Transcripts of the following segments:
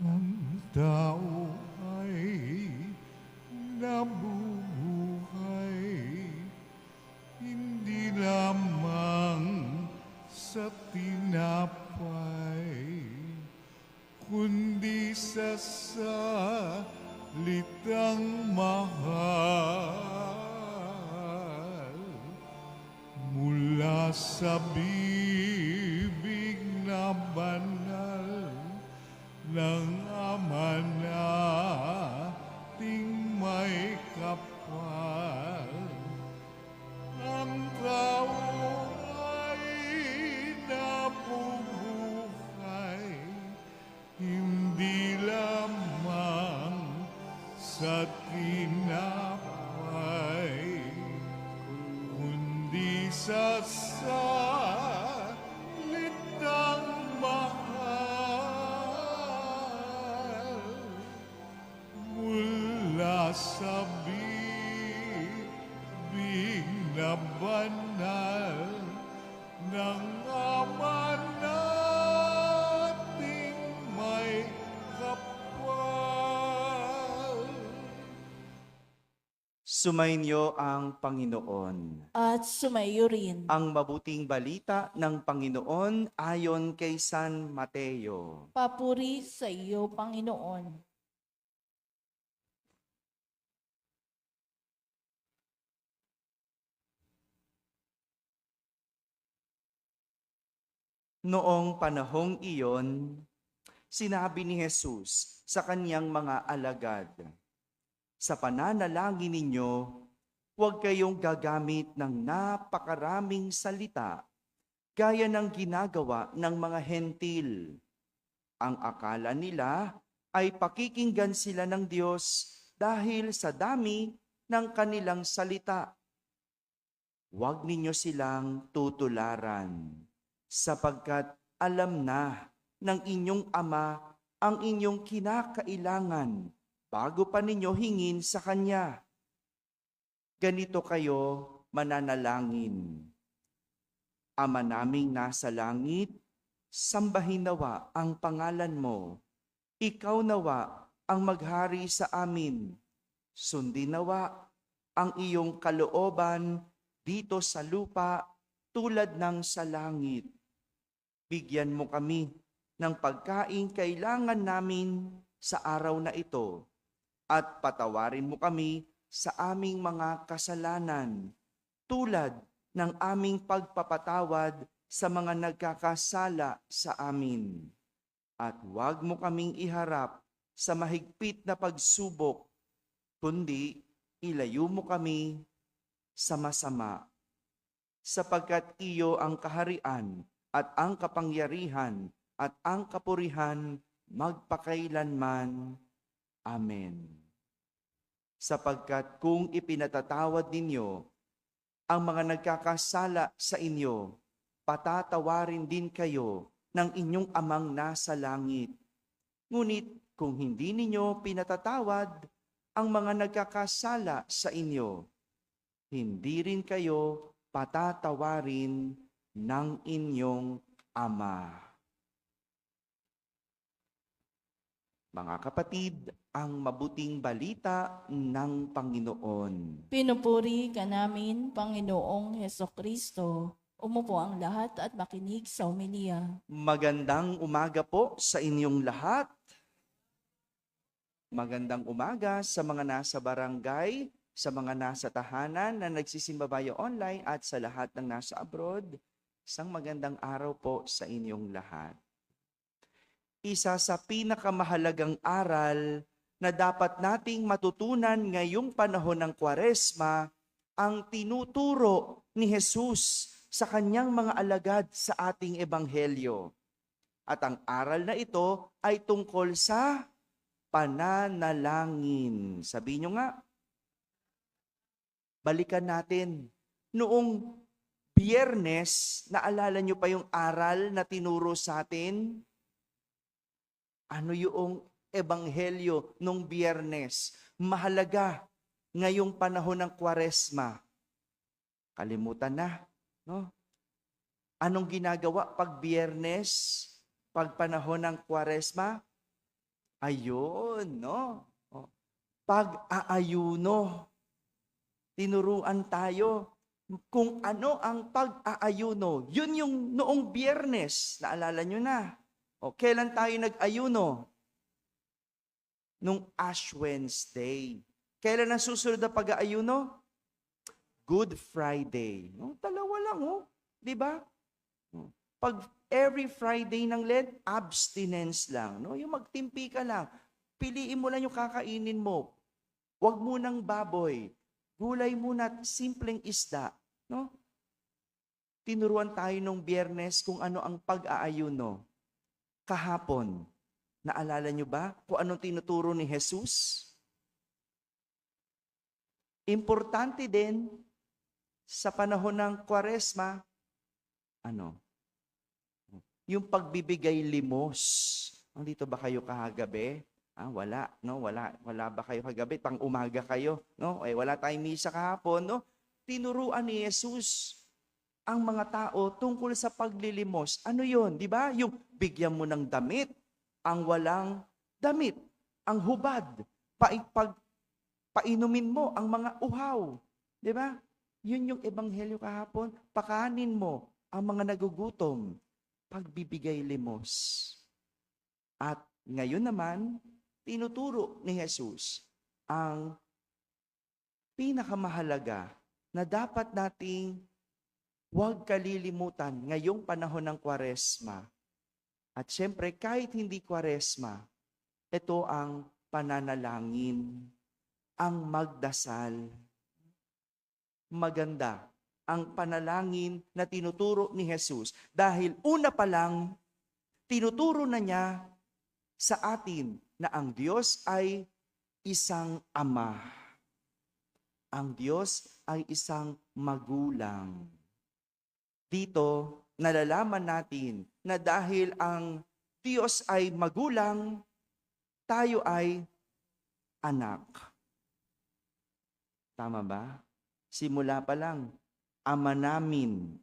Ang tao ay nabubuhay hindi lamang sa tinapay, kundi sa salitang mahal mula sa bibig na banal ng Ama nating may kapal. Ang tao ay nabubuhay, hindi lamang sa tinapay, kundi sa salitang mahal mula sa bibig na banal ng Ama nating may kapal. Sumainyo ang Panginoon. At sumayo rin. Ang mabuting balita ng Panginoon ayon kay San Mateo. Papuri sa iyo, Panginoon. Noong panahong iyon, sinabi ni Jesus sa kanyang mga alagad, "Sa pananalangin ninyo, huwag kayong gagamit ng napakaraming salita gaya ng ginagawa ng mga hentil. Ang akala nila ay pakikinggan sila ng Diyos dahil sa dami ng kanilang salita. Huwag ninyo silang tutularan, sapagkat alam na ng inyong Ama ang inyong kinakailangan bago pa ninyo hingin sa Kanya. Ganito kayo mananalangin. Ama naming nasa langit, sambahin nawa ang pangalan mo. Ikaw nawa ang maghari sa amin. Sundin nawa ang iyong kalooban dito sa lupa tulad ng sa langit. Bigyan mo kami ng pagkain kailangan namin sa araw na ito at patawarin mo kami sa aming mga kasalanan tulad ng aming pagpapatawad sa mga nagkakasala sa amin. At huwag mo kaming iharap sa mahigpit na pagsubok, kundi ilayo mo kami sa masama. Sapagkat iyo ang kaharian at ang kapangyarihan at ang kapurihan magpakailanman. Amen. Sapagkat kung ipinatatawad ninyo ang mga nagkakasala sa inyo, patatawarin din kayo ng inyong Amang nasa langit. Ngunit kung hindi ninyo pinatatawad ang mga nagkakasala sa inyo, hindi rin kayo patatawarin ng inyong Ama. Mga kapatid, ang mabuting balita ng Panginoon. Pinupuri ka namin, Panginoong Hesukristo. Umupo ang lahat at makinig sa homilia. Magandang umaga po sa inyong lahat. Magandang umaga sa mga nasa barangay, sa mga nasa tahanan na nagsisimba via online at sa lahat ng nasa abroad. Isang magandang araw po sa inyong lahat. Isa sa pinakamahalagang aral na dapat nating matutunan ngayong panahon ng Kwaresma ang tinuturo ni Jesus sa kanyang mga alagad sa ating ebanghelyo. At ang aral na ito ay tungkol sa pananalangin. Sabi nyo nga, balikan natin. Noong Biyernes, naalala nyo pa yung aral na tinuro sa atin? Ano yung ebanghelyo nung Biyernes? Mahalaga ngayong panahon ng Kwaresma. Kalimutan na, no? Anong ginagawa pag Biyernes, pag panahon ng Kwaresma? Ayun, no? O, pag-aayuno. Tinuruan tayo kung ano ang pag-aayuno. Yun yung noong Biyernes, naalala nyo na. O, kailan tayo nag-ayuno? Nung Ash Wednesday. Kailan ang susunod na pag-aayuno? Good Friday. No, dalawa lang, di ba? Pag every Friday ng Lent, abstinence lang. No? Yung magtimpi ka lang. Piliin mo lang yung kakainin mo. Huwag mo ng baboy. Gulay muna at simpleng isda. No? Tinuruan tayo nung Biyernes kung ano ang pag-aayuno. Kahapon, naalala nyo ba kung anong tinuturo ni Jesus? Importante din sa panahon ng Kwaresma, yung pagbibigay limos. Nandito ba kayo kahagabi? Wala, no? Wala ba kayo kagabi? Pang-umaga kayo, no? Wala tayong misa kahapon, no? Tinuruan ni Jesus ang mga tao tungkol sa paglilimos. Ano 'yon, 'di ba? Yung bigyan mo ng damit, ang walang damit, ang hubad, painumin mo ang mga uhaw, 'di ba? 'Yun yung ebanghelyo kahapon, pakanin mo ang mga nagugutom, pagbibigay limos. At ngayon naman, tinuturo ni Jesus ang pinakamahalaga na dapat nating huwag kalilimutan ngayong panahon ng Kwaresma. At syempre, kahit hindi Kwaresma, ito ang pananalangin, ang magdasal. Maganda ang panalangin na tinuturo ni Jesus. Dahil una pa lang, tinuturo na niya sa atin na ang Diyos ay isang ama. Ang Diyos ay isang magulang. Dito, nalalaman natin na dahil ang Diyos ay magulang, tayo ay anak. Tama ba? Simula pa lang, ama namin.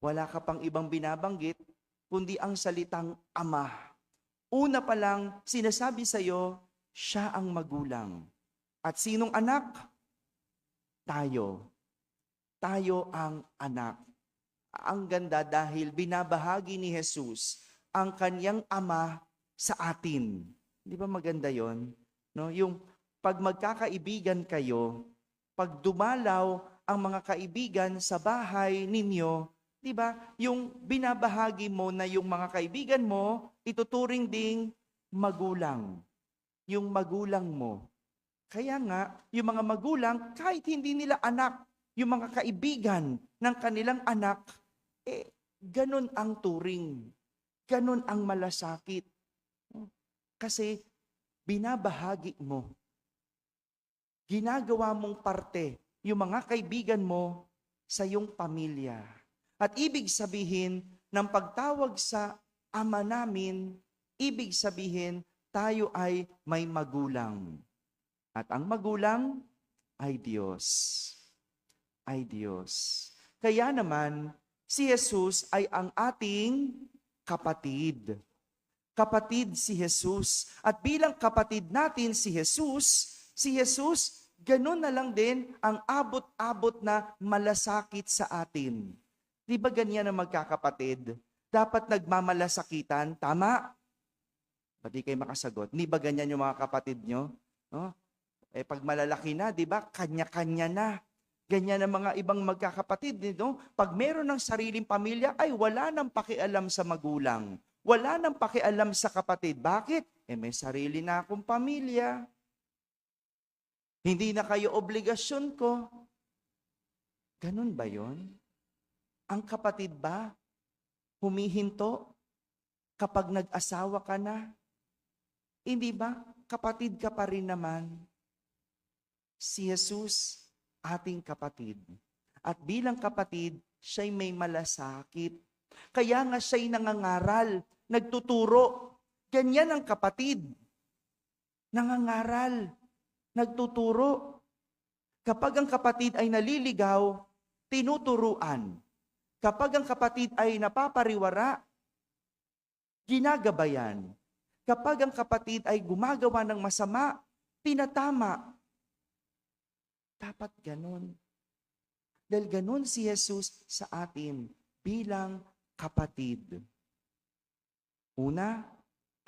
Wala ka pang ibang binabanggit, kundi ang salitang ama. Una pa lang, sinasabi sa'yo, siya ang magulang. At sinong anak? Tayo. Tayo ang anak. Ang ganda dahil binabahagi ni Jesus ang kanyang ama sa atin. Di ba maganda yon? No? Yung pag magkakaibigan kayo, pag dumalaw ang mga kaibigan sa bahay ninyo, di ba? Yung binabahagi mo na yung mga kaibigan mo, ituturing ding magulang. Yung magulang mo. Kaya nga, yung mga magulang, kahit hindi nila anak, yung mga kaibigan ng kanilang anak, ganun ang turing. Ganun ang malasakit. Kasi binabahagi mo. Ginagawa mong parte yung mga kaibigan mo sa iyong pamilya. At ibig sabihin ng pagtawag sa ama namin, ibig sabihin tayo ay may magulang. At ang magulang ay Diyos. Ay Diyos. Kaya naman, si Jesus ay ang ating kapatid. Kapatid si Jesus. At bilang kapatid natin si Jesus, ganun na lang din ang abot-abot na malasakit sa atin. Di ba ganyan ang magkakapatid? Dapat nagmamalasakitan, tama? Ba't di kayo makasagot? Di ba ganyan yung mga kapatid nyo? No? Pag malalaki na, di ba, kanya-kanya na. Ganyan ang mga ibang magkakapatid. No? Pag meron ng sariling pamilya, ay wala nang pakialam sa magulang. Wala nang pakialam sa kapatid. Bakit? May sarili na akong pamilya. Hindi na kayo obligasyon ko. Ganun ba yon? Ang kapatid ba humihinto kapag nag-asawa ka na? Hindi ba? Kapatid ka pa rin naman. Si Jesus, ating kapatid. At bilang kapatid, siya'y may malasakit. Kaya nga siya'y nangangaral, nagtuturo. Ganyan ang kapatid. Nangangaral, nagtuturo. Kapag ang kapatid ay naliligaw, tinuturuan. Kapag ang kapatid ay napapariwara, ginagabayan. Kapag ang kapatid ay gumagawa ng masama, tinatama. Dapat ganun. Dahil ganun si Jesus sa atin bilang kapatid. Una,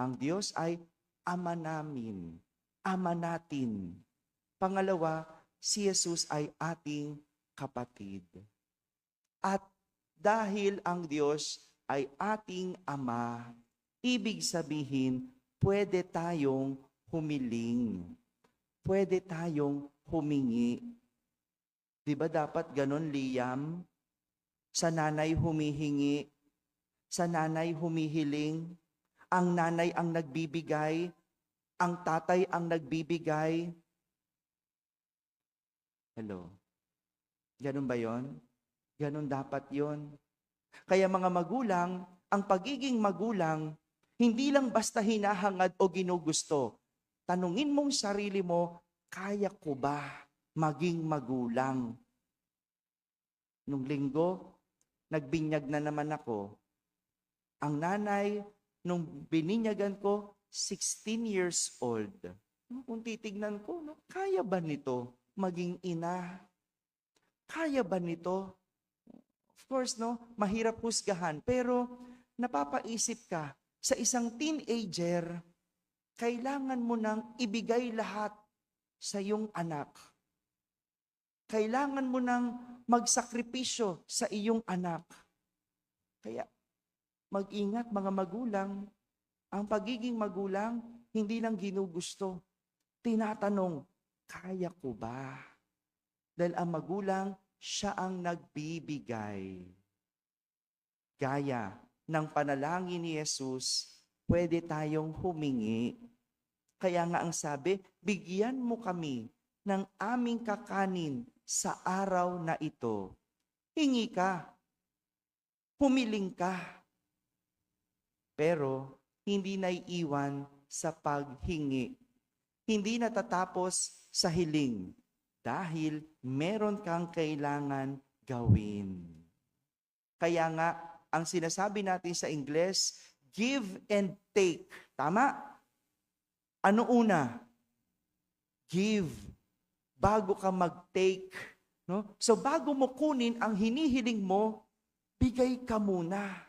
ang Diyos ay Ama namin, Ama natin. Pangalawa, si Jesus ay ating kapatid. At dahil ang Diyos ay ating Ama, ibig sabihin, pwede tayong humiling. Pwede tayong humingi. Di ba dapat ganon, Liam? Sa nanay humihingi, sa nanay humihiling, ang nanay ang nagbibigay, ang tatay ang nagbibigay. Hello? Ganon ba yon? Ganon dapat yon. Kaya mga magulang, ang pagiging magulang, hindi lang basta hinahangad o ginugusto. Tanungin mong sarili mo, kaya ko ba maging magulang? Nung linggo, nagbinyag na naman ako. Ang nanay, nung bininyagan ko, 16 years old. Kung titignan ko, kaya ba nito maging ina? Kaya ba nito? Of course, mahirap husgahan. Pero napapaisip ka, sa isang teenager, kailangan mo nang ibigay lahat sa iyong anak. Kailangan mo nang magsakripisyo sa iyong anak. Kaya mag-ingat mga magulang. Ang pagiging magulang, hindi lang ginugusto. Tinatanong, kaya ko ba? Dahil ang magulang, siya ang nagbibigay. Gaya ng panalangin ni Jesus, pwede tayong humingi. Kaya nga ang sabi, bigyan mo kami ng aming kakanin sa araw na ito. Hingi ka. Humiling ka. Pero hindi naiiwan sa paghingi. Hindi natatapos sa hiling dahil meron kang kailangan gawin. Kaya nga, ang sinasabi natin sa Ingles, give and take. Tama? Ano una? Give. Bago ka mag-take. No? So bago mo kunin ang hinihiling mo, bigay ka muna.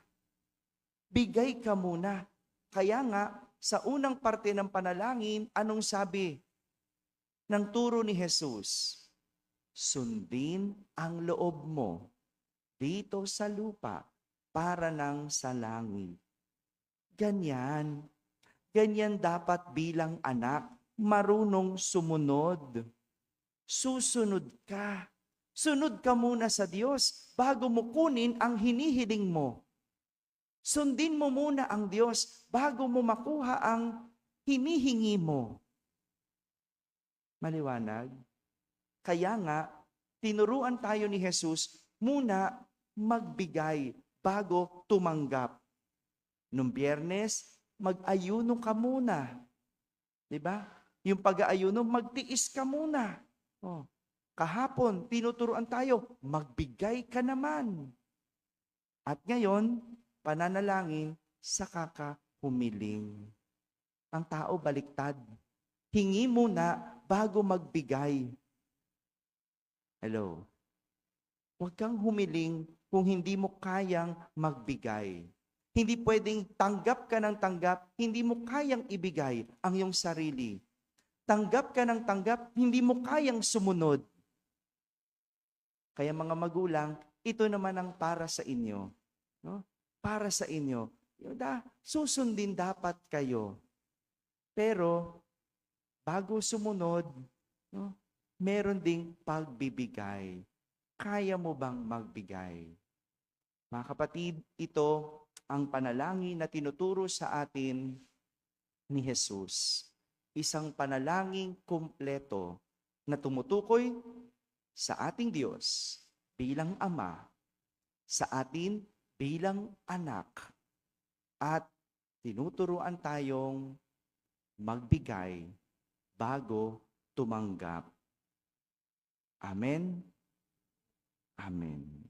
Bigay ka muna. Kaya nga, sa unang parte ng panalangin, anong sabi ng turo ni Jesus? Sundin ang loob mo dito sa lupa para nang sa langit. Ganyan. Ganyan dapat bilang anak, marunong sumunod. Susunod ka. Sunod ka muna sa Diyos bago mo kunin ang hinihiling mo. Sundin mo muna ang Diyos bago mo makuha ang hinihingi mo. Maliwanag? Kaya nga, tinuruan tayo ni Jesus muna magbigay bago tumanggap. Nung Biyernes, mag-ayuno ka muna. Diba? Yung pag-aayuno, magtiis ka muna. Kahapon, tinuturuan tayo, magbigay ka naman. At ngayon, pananalangin, saka ka humiling. Ang tao baliktad. Hingi muna bago magbigay. Hello? Huwag kang humiling kung hindi mo kayang magbigay. Hindi pwedeng tanggap ka ng tanggap, hindi mo kayang ibigay ang iyong sarili. Tanggap ka ng tanggap, hindi mo kayang sumunod. Kaya mga magulang, ito naman ang para sa inyo. No? Para sa inyo. Susundin dapat kayo. Pero, bago sumunod, meron ding pagbibigay. Kaya mo bang magbigay? Mga kapatid, ito ang panalangin na tinuturo sa atin ni Jesus. Isang panalangin kumpleto na tumutukoy sa ating Diyos bilang Ama, sa atin bilang anak, at tinuturuan tayong magbigay bago tumanggap. Amen. Amen.